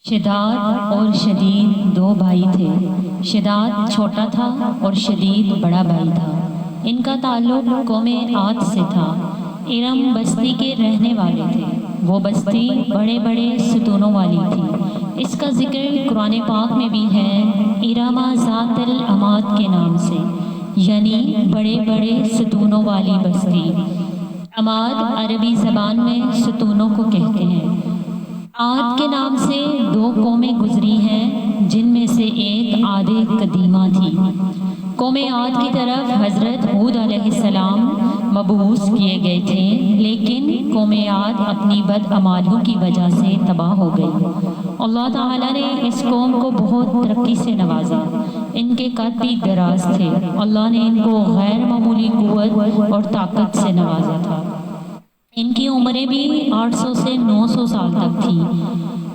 شداد اور شدید دو بھائی تھے۔ شداد چھوٹا تھا اور شدید بڑا بھائی تھا۔ ان کا تعلق قوم عاد سے تھا۔ ارم بستی کے رہنے والے تھے۔ وہ بستی بڑے بڑے ستونوں والی تھی۔ اس کا ذکر قرآن پاک میں بھی ہے، ارم ذات العماد کے نام سے، یعنی بڑے بڑے ستونوں والی بستی۔ عماد عربی زبان میں ستونوں کو کہتے ہیں۔ عاد کے نام سے دو قومیں گزری ہیں، جن میں سے ایک عاد قدیمہ تھی۔ قوم عاد کی طرف حضرت ہود علیہ السلام مبعوث کیے گئے تھے، لیکن قوم عاد اپنی بدعمالیوں کی وجہ سے تباہ ہو گئی۔ اللہ تعالیٰ نے اس قوم کو بہت ترقی سے نوازا۔ ان کے قد بھی دراز تھے۔ اللہ نے ان کو غیر معمولی قوت اور طاقت سے نوازا تھا۔ ان کی عمریں بھی 800 سے 900 سال تک تھیں۔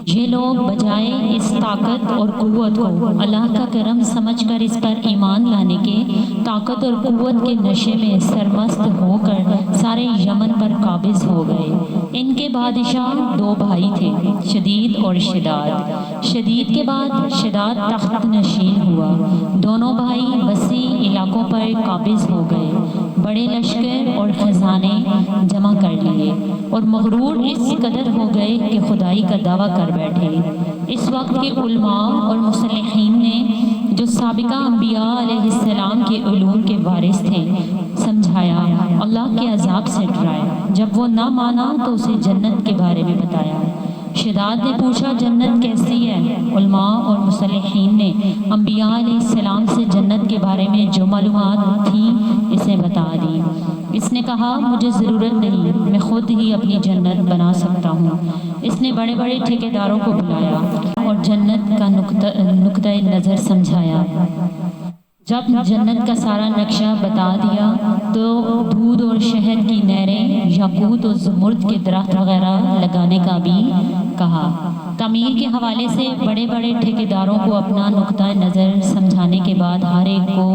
یہ لوگ بجائے اس طاقت اور قوت کو اللہ کا کرم سمجھ کر اس پر ایمان لانے کے، طاقت اور قوت کے نشے میں سرمست ہو کر سارے یمن پر قابض ہو گئے۔ ان کے بادشاہ دو بھائی تھے، شدید اور شداد۔ شدید کے بعد شداد تخت نشین ہوا۔ دونوں بھائی وسیع علاقوں پر قابض ہو گئے، بڑے لشکر اور خزانے جمع کر لیے، اور مغرور اس قدر ہو گئے کہ خدائی کا دعویٰ کر بیٹھے۔ اس وقت کے علماء اور مصلحین نے، جو سابقہ انبیاء علیہ السلام کے علوم کے وارث تھے، سمجھایا، اللہ کے عذاب سے ڈرایا۔ جب وہ نہ مانا تو اسے جنت کے بارے میں بتایا۔ شداد نے پوچھا، جنت کیسی ہے؟ علماء اور مصلحین نے انبیاء علیہ السلام سے جنت کے بارے میں جو معلومات تھیں اسے بتا دی۔ اس نے کہا، مجھے ضرورت نہیں، میں خود ہی اپنی جنت بنا سکتا ہوں۔ اس نے بڑے بڑے ٹھیکیداروں کو بلایا اور جنت کا نقطۂ نظر سمجھایا۔ جب جنت کا سارا نقشہ بتا دیا تو دودھ اور شہد کی نہریں، یاقوت اور زمرد کے درخت وغیرہ لگانے کا بھی کہا۔ تعمیر کے حوالے سے بڑے بڑے ٹھیکیداروں کو اپنا نقطۂ نظر سمجھانے کے بعد ہر ایک کو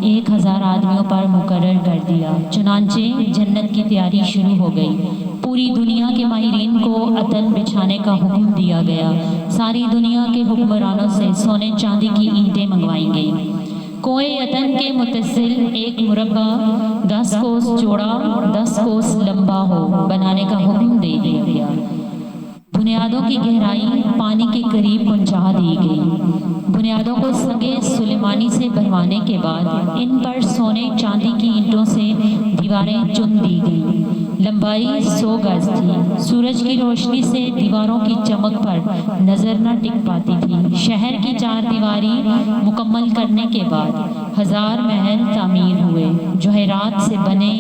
1000 آدمیوں پر مقرر کر دیا۔ چنانچہ جنت کی تیاری شروع ہو گئی۔ پوری دنیا کے ماہرین کو عطن بچھانے کا حکم دیا گیا۔ ساری دنیا کے حکمرانوں سے سونے چاندی کی اینٹیں منگوائی گئیں۔ کوئے عطن کے متصل ایک مربع 10 کوس چوڑا 10 کوس لمبا ہو بنانے کا حکم دے دیا گیا۔ بنیادوں کی گہرائی پانی کے قریب پہنچا دی گئی۔ بنیادوں کو سنگِ سلیمانی سے بنوانے کے بعد ان پر سونے چاندی کی اینٹوں سے دیواریں چن دی گئیں۔ لمبائی 100 گز تھی۔ سورج کی روشنی سے دیواروں کی چمک پر نظر نہ ٹک پاتی تھی۔ شہر کی 4 دیواری مکمل کرنے کے بعد 1000 محل تعمیر ہوئے۔ جوہرات سے بنے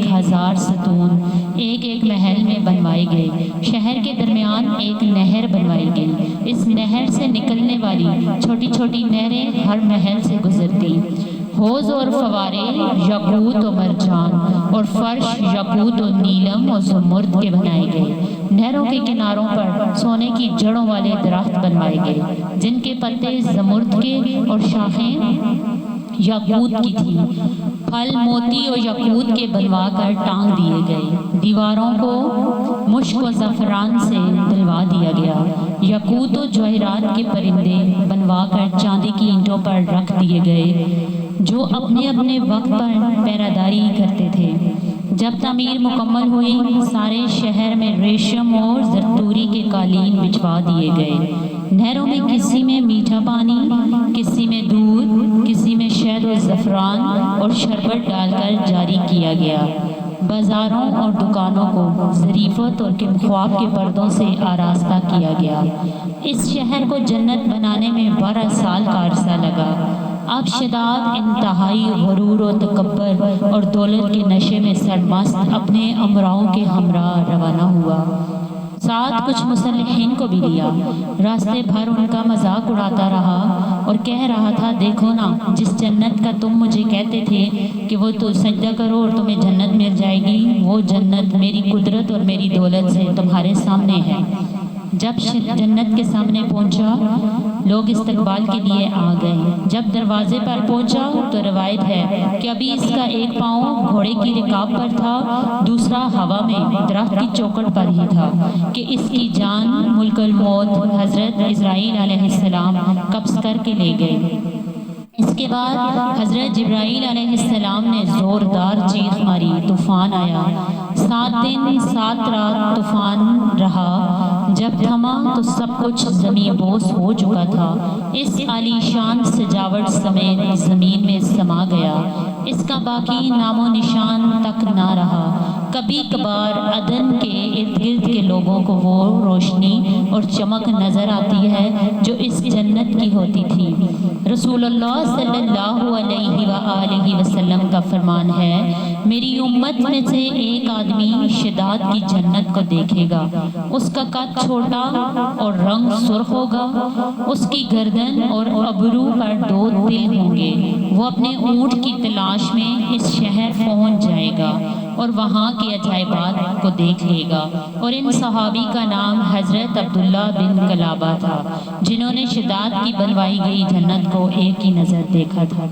1000 ستون ایک ایک محل میں بنوائے گئے۔ شہر کے درمیان ایک نہر بنوائی گئی۔ اس نہر سے نکلنے والی چھوٹی چھوٹی نہریں ہر محل سے گزرتی۔ حوض اور فوارے یاقوت و مرجان اور فرش یاقوت و نیلم و زمرد کے بنائے گئے۔ نہروں کے کناروں پر سونے کی جڑوں والے درخت بنوائے گئے، جن کے پتے زمرد کے اور شاخیں یاقوت کی تھیں۔ پھل موتی اور یاقوت کے بنوا کر ٹانگ دیے گئے۔ دیواروں کو مشک و زعفران سے دلوا دیا گیا۔ یاقوت و جواہرات کے پرندے بنوا کر چاندی کی اینٹوں پر رکھ دیے گئے، جو اپنے اپنے وقت پر پہراداری کرتے تھے۔ جب تعمیر مکمل ہوئی، سارے شہر میں ریشم اور زرتوری کے قالین بچھوا دیے گئے۔ نہروں میں کسی میں میٹھا پانی، کسی میں دودھ، کسی میں شہد و زعفران اور شربت ڈال کر جاری کیا گیا۔ بازاروں اور دکانوں کو ظریفت اور خواب کے پردوں سے آراستہ کیا گیا۔ اس شہر کو جنت بنانے میں 12 سال کا عرصہ لگا۔ اب شداد انتہائی غرور و تکبر اور دولت کے نشے میں سرمست اپنے امراؤں کے ہمراہ روانہ ہوا۔ ساتھ کچھ مصلحین کو بھی لیا۔ راستے بھر ان کا مذاق اڑاتا رہا اور کہہ رہا تھا، دیکھو نا، جس جنت کا تم مجھے کہتے تھے کہ وہ تو سجدہ کرو اور تمہیں جنت مل جائے گی، وہ جنت میری قدرت اور میری دولت سے تمہارے سامنے ہے۔ جب جنت کے سامنے پہنچا لوگ استقبال کے لیے آ گئے۔ جب دروازے پر پہنچا تو روایت ہے کہ ابھی اس کا ایک پاؤں گھوڑے کی رکاب پر تھا، دوسرا ہوا میں درخت کی چوکٹ پر ہی تھا کہ اس کی جان ملک الموت حضرت اسرائیل علیہ السلام قبض کر کے لے گئے۔ اس کے بعد حضرت جبرائیل علیہ السلام نے زوردار چیخ ماری، طوفان آیا۔ 7 دن 7 رات طوفان رہا۔ جب تھما تو سب کچھ زمین بوس ہو چکا تھا۔ اس عالی شان سجاوٹ سمیت زمین میں سما گیا، اس کا باقی نام و نشان تک نہ رہا۔ کبھی کبھار عدن کے ارد گرد کے لوگوں کو وہ روشنی اور چمک نظر آتی ہے جو اس جنت کی ہوتی تھی۔ رسول اللہ صلی اللہ علیہ وآلہ وسلم کا فرمان ہے، میری امت میں سے ایک آدمی شداد کی جنت کو دیکھے گا، اس کا قد چھوٹا اور رنگ سرخ ہوگا، اس کی گردن اور ابرو پر 2 تل ہوں گے۔ وہ اپنے اونٹ کی تلاش میں اس شہر پہنچ جائے گا اور وہاں کے عجائبات کو دیکھ لے گا۔ اور ان صحابی کا نام حضرت عبداللہ بن کلابہ تھا، جنہوں نے شداد کی بنوائی گئی جنت کو ایک ہی نظر دیکھا تھا۔